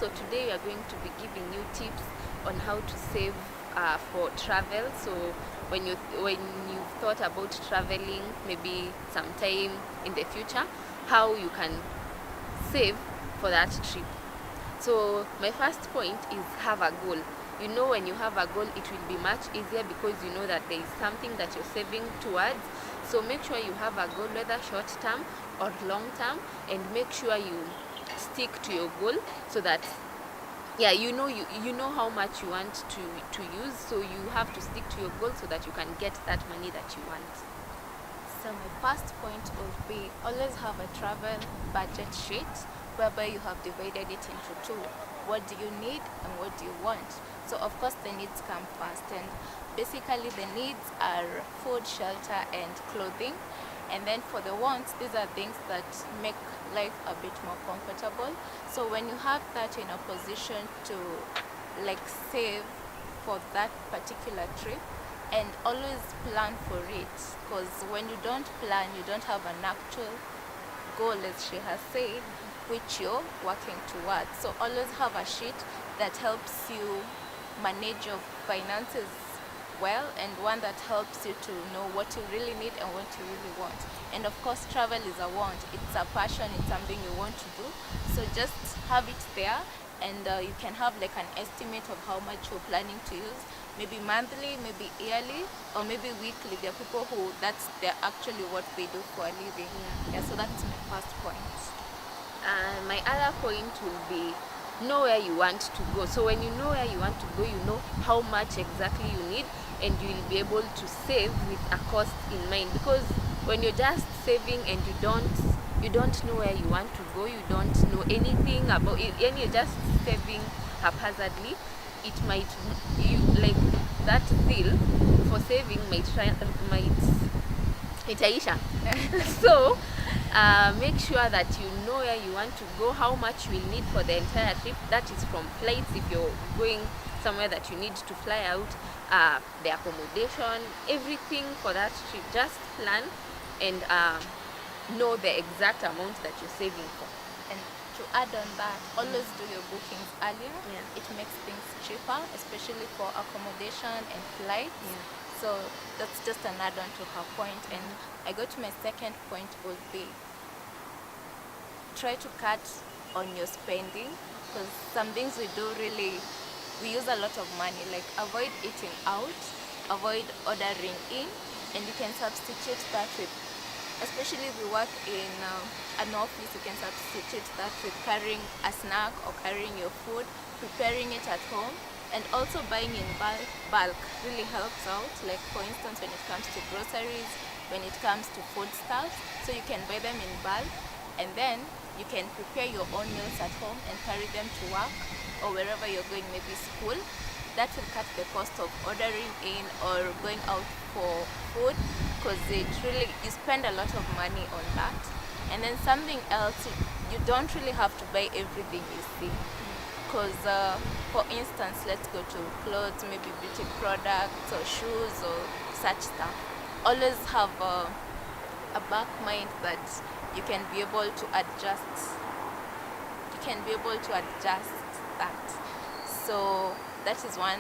So today we are going to be giving you tips on how to save for travel. So when you've thought about traveling, maybe sometime in the future, how you can save for that trip. So my first point is have a goal. You know, when you have a goal, it will be much easier because you know that there is something that you're saving towards. So make sure you have a goal, whether short term or long term, and make sure you stick to your goal so that you know how much you want to use. So you have to stick to your goal so that you can get that money that you want. So my first point would be always have a travel budget sheet whereby you have divided it into two. What do you need and what do you want? So of course the needs come first, and basically the needs are food, shelter and clothing. And then for the wants, these are things that make life a bit more comfortable. So when you have that in a position to save for that particular trip, and always plan for it, because when you don't plan, you don't have an actual goal, as she has said, which you're working towards. So always have a sheet that helps you manage your finances well, and one that helps you to know what you really need and what you really want. And of course travel is a want, it's a passion, it's something you want to do. So just have it there, and you can have an estimate of how much you're planning to use, maybe monthly, maybe yearly, or maybe weekly. There are people who they're actually what they do for a living. So that's my first point. And my other point will be know where you want to go. So when you know where you want to go, you know how much exactly you need, and you will be able to save with a cost in mind. Because when you're just saving and you don't know where you want to go, you don't know anything about it, and you're just saving haphazardly, it might that zeal for saving might itaisha. So make sure that you know where you want to go, how much you will need for the entire trip. That is from flights, if you're going somewhere that you need to fly out, the accommodation, everything for that trip. Just plan and know the exact amount that you're saving for. And to add on that, always do your bookings earlier. It makes things cheaper, especially for accommodation and flights. So that's just an add-on to her point. And I go to my second point would be try to cut on your spending, because some things we use a lot of money. Avoid eating out, avoid ordering in, and you can substitute that with, especially if you work in an office, you can substitute that with carrying a snack or carrying your food, preparing it at home. And also buying in bulk really helps out. For instance, when it comes to groceries, when it comes to foodstuffs, so you can buy them in bulk, and then you can prepare your own meals at home and carry them to work or wherever you're going, maybe school. That will cut the cost of ordering in or going out for food, because you spend a lot of money on that. And then something else, you don't really have to buy everything you see. Because for instance, let's go to clothes, maybe beauty products or shoes or such stuff. Always have a back mind that you can be able to adjust. You can be able to adjust that. So that is one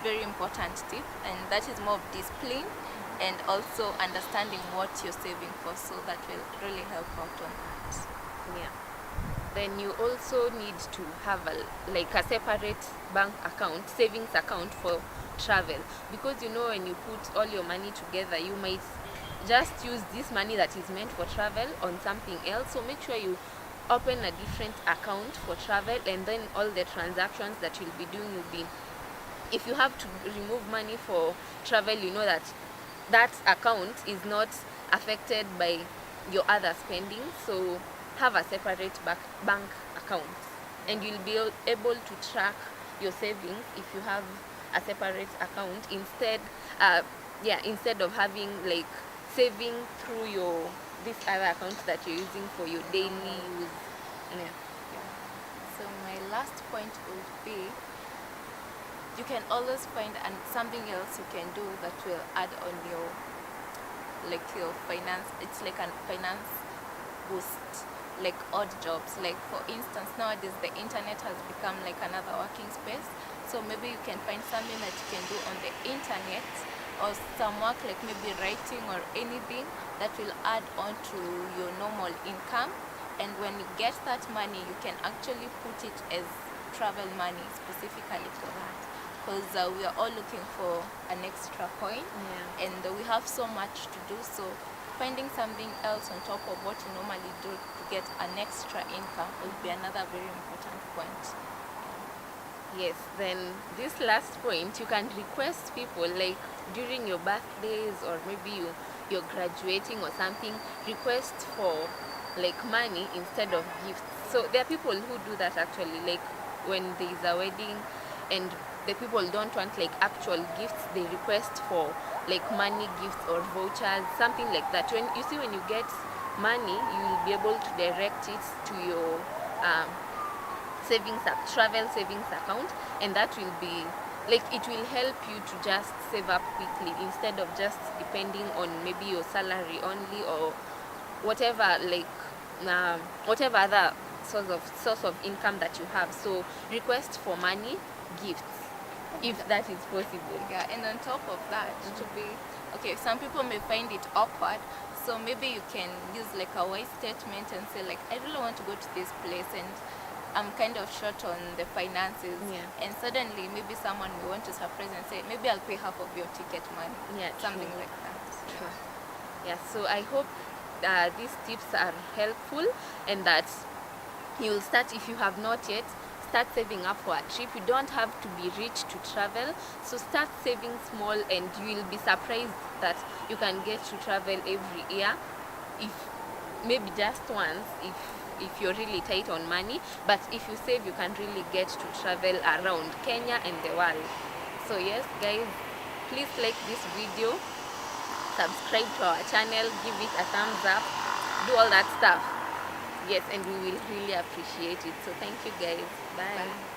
very important tip, and that is more of discipline and also understanding what you're saving for. So that will really help out on that. Then you also need to have a separate bank account, savings account for travel, because when you put all your money together, you might just use this money that is meant for travel on something else. So make sure you open a different account for travel, and then all the transactions that you'll be doing will be, if you have to remove money for travel, you know that account is not affected by your other spending. So have a separate bank account, and you'll be able to track your savings if you have a separate account instead of having saving through this other account that you're using for your daily use. So my last point would be, you can always find something else you can do that will add on your finance. It's like a finance boost. like odd jobs. Like for instance, nowadays the internet has become like another working space. So maybe you can find something that you can do on the internet, or some work like maybe writing or anything that will add on to your normal income. And when you get that money, you can actually put it as travel money specifically for that, because we are all looking for an extra coin. Yeah. And we have so much to do, so finding something else on top of what you normally do to get an extra income will be another very important point. Yes, then this last point, you can request people like during your birthdays, or maybe you're graduating or something, request for like money instead of gifts. So there are people who do that actually, like when there is a wedding and the people don't want like actual gifts, they request for like money gifts or vouchers, something like that. When you see, when you get money, you will be able to direct it to your travel savings account, and that will be like, it will help you to just save up quickly instead of just depending on maybe your salary only, or whatever, like whatever other source of income that you have. So request for money gifts if that is possible. Yeah, and on top of that, to be okay, some people may find it awkward, so maybe you can use like a wise statement and say like, I really want to go to this place and I'm kind of short on the finances. Yeah. And suddenly maybe someone will want to surprise and say, maybe I'll pay half of your ticket money. Yeah, Something true. like that. Sure. Yeah, so I hope these tips are helpful, and that you will start, if you have not yet, start saving up for a trip. You don't have to be rich to travel, so start saving small, and you will be surprised that you can get to travel every year, if maybe just once, if you're really tight on money. But if you save, you can really get to travel around Kenya and the world. So yes guys, please like this video, subscribe to our channel, give it a thumbs up, do all that stuff. Yes, and we will really appreciate it. So thank you guys. Bye. Bye.